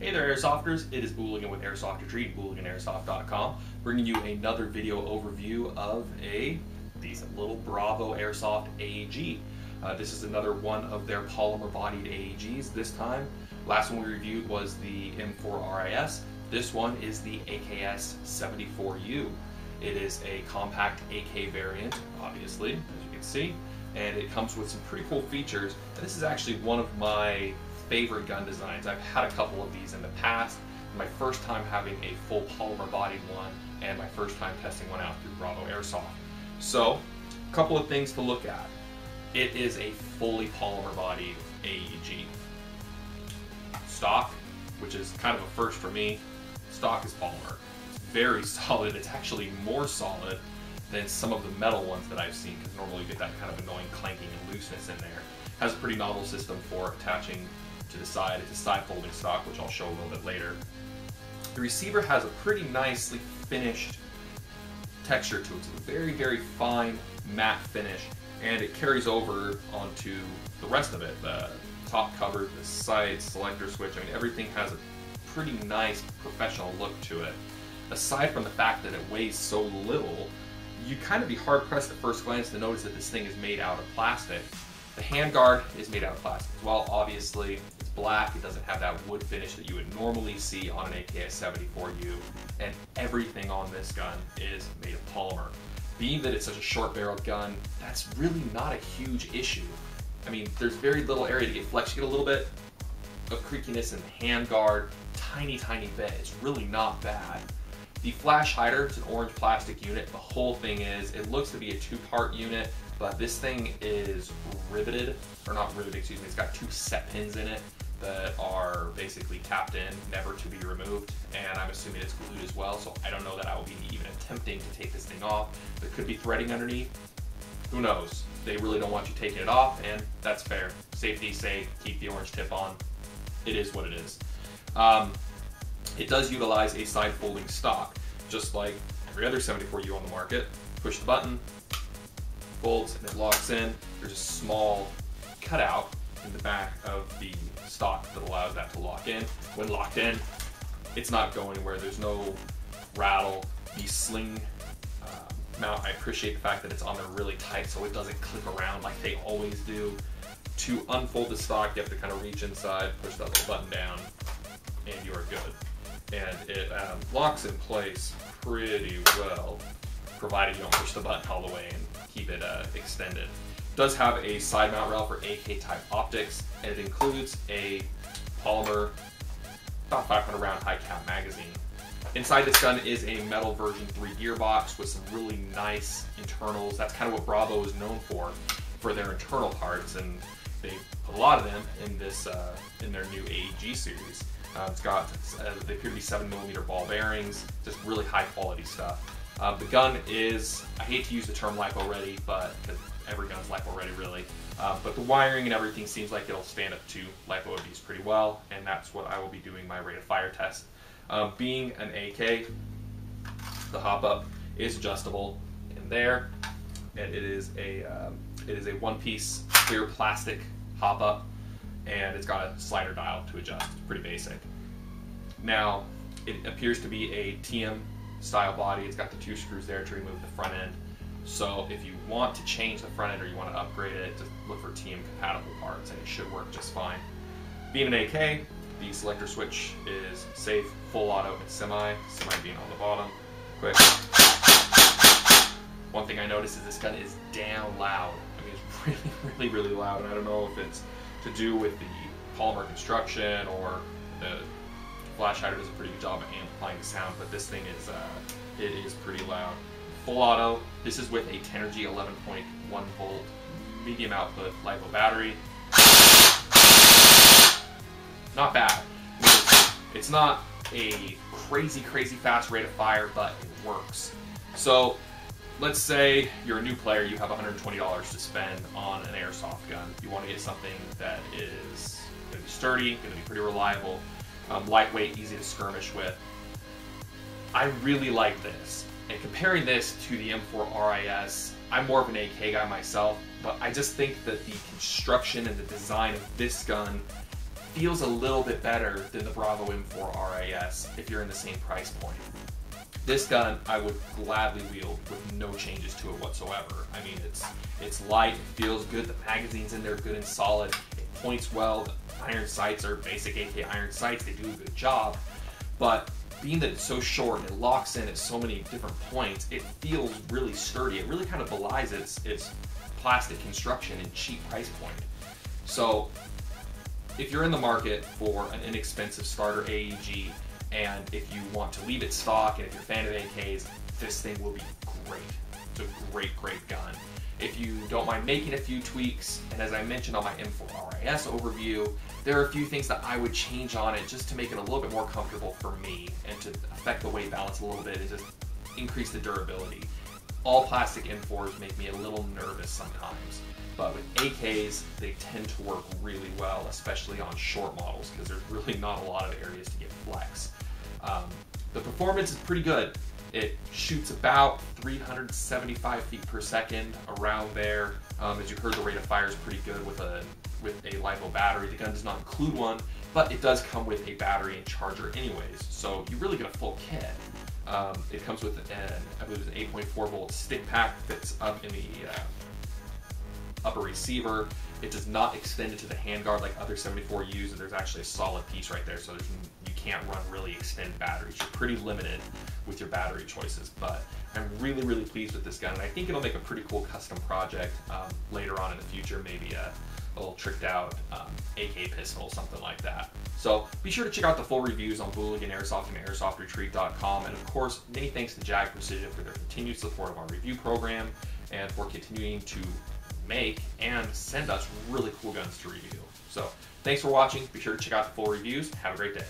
Hey there Airsofters, it is Booligan with Airsoft Retreat, BooliganAirsoft.com, bringing you another video overview of a decent little Bravo Airsoft AEG. This is another one of their polymer bodied AEGs this time. Last one we reviewed was the M4RIS. This one is the AKS74U. It is a compact AK variant, obviously, as you can see, and it comes with some pretty cool features. And this is actually one of my favorite gun designs. I've had a couple of these in the past. My first time having a full polymer bodied one and my first time testing one out through Bravo Airsoft. So, a couple of things to look at. It is a fully polymer bodied AEG. Stock, which is kind of a first for me, stock is polymer. It's very solid. It's actually more solid than some of the metal ones that I've seen, because normally you get that kind of annoying clanking and looseness in there. It has a pretty novel system for attaching to the side. It's a side folding stock, which I'll show a little bit later. The receiver has a pretty nicely finished texture to it. It's a very, very fine matte finish, and it carries over onto the rest of it. The top cover, the side selector switch, I mean, everything has a pretty nice professional look to it. Aside from the fact that it weighs so little, you'd kind of be hard-pressed at first glance to notice that this thing is made out of plastic. The handguard is made out of plastic as well, obviously. It's black, it doesn't have that wood finish that you would normally see on an AKS74U, and everything on this gun is made of polymer. Being that it's such a short-barreled gun, that's really not a huge issue. I mean, there's very little area to get flex. You get a little bit of creakiness in the handguard, tiny bit. It's really not bad. The flash hider, it's an orange plastic unit. The whole thing is, it looks to be a two-part unit, but this thing is riveted, or not riveted, excuse me, it's got two set pins in it that are basically tapped in, never to be removed, and I'm assuming it's glued as well, so I don't know that I will be even attempting to take this thing off. There could be threading underneath, who knows? They really don't want you taking it off, and that's fair. Safety, safe, keep the orange tip on. It is what it is. It does utilize a side folding stock, just like every other 74U on the market. Push the button, folds, and it locks in. There's a small cutout in the back of the stock that allows that to lock in. When locked in, it's not going anywhere. There's no rattle. The Sling Mount, I appreciate the fact that it's on there really tight so it doesn't click around like they always do. To unfold the stock, you have to kind of reach inside, push that little button down, and you are good. And it locks in place pretty well, provided you don't push the button all the way and keep it extended. It does have a side mount rail for AK type optics, and it includes a polymer, about 500 round high cap magazine. Inside this gun is a metal version 3 gearbox with some really nice internals. That's kind of what Bravo is known for their internal parts, and they put a lot of them in this in their new AEG series. It's got, they appear to be 7mm ball bearings, just really high quality stuff. The gun is, I hate to use the term lipo ready, but every gun's lipo ready really. But the wiring and everything seems like it'll stand up to lipo abuse pretty well, and that's what I will be doing my rate of fire test. Being an AK, the hop up is adjustable in there, and it is a one-piece clear plastic hop up, and it's got a slider dial to adjust. It's pretty basic. Now, it appears to be a TM style body. It's got the 2 screws there to remove the front end. So if you want to change the front end or you want to upgrade it, just look for TM compatible parts and it should work just fine. Being an AK, the selector switch is safe, full auto, and semi being on the bottom. Quick. One thing I noticed is this gun is damn loud. I mean, it's really loud, and I don't know if it's to do with the polymer construction or the flash hider does a pretty good job of amplifying the sound, but this thing is it is pretty loud. Full auto. This is with a Tenergy 11.1 volt medium output LiPo battery. Not bad. It's not a crazy fast rate of fire, but it works. So let's say you're a new player, you have $120 to spend on an airsoft gun. You want to get something that is going to be sturdy, going to be pretty reliable, lightweight, easy to skirmish with. I really like this. And comparing this to the M4RIS, I'm more of an AK guy myself, but I just think that the construction and the design of this gun feels a little bit better than the Bravo M4 RAS if you're in the same price point. This gun I would gladly wield with no changes to it whatsoever. I mean, it's light, it feels good, the magazine's in there good and solid, it points well, the iron sights are basic AK iron sights, they do a good job, but being that it's so short and it locks in at so many different points, it feels really sturdy. It really kind of belies its plastic construction and cheap price point. So if you're in the market for an inexpensive starter AEG, and if you want to leave it stock, and if you're a fan of AKs, this thing will be great. It's a great, great gun. If you don't mind making a few tweaks, and as I mentioned on my M4 RAS overview, there are a few things that I would change on it just to make it a little bit more comfortable for me and to affect the weight balance a little bit and just increase the durability. All plastic M4s make me a little nervous sometimes, but with AKs, they tend to work really well, especially on short models, because there's really not a lot of areas to get flex. The performance is pretty good. It shoots about 375 feet per second, around there. As you heard, the rate of fire is pretty good with a LiPo battery. The gun does not include one, but it does come with a battery and charger anyways, so you really get a full kit. It comes with I believe it's an 8.4 volt stick pack that's up in the upper receiver. It does not extend into the handguard like other 74Us, and there's actually a solid piece right there, so you can't run really extended batteries. You're pretty limited with your battery choices, but I'm really, really pleased with this gun, and I think it'll make a pretty cool custom project later on in the future, maybe a little tricked out AK pistol, something like that. So be sure to check out the full reviews on Booligan Airsoft and AirsoftRetreat.com, and of course, many thanks to Jag Precision for their continued support of our review program and for continuing to make and send us really cool guns to review. So thanks for watching. Be sure to check out the full reviews. Have a great day.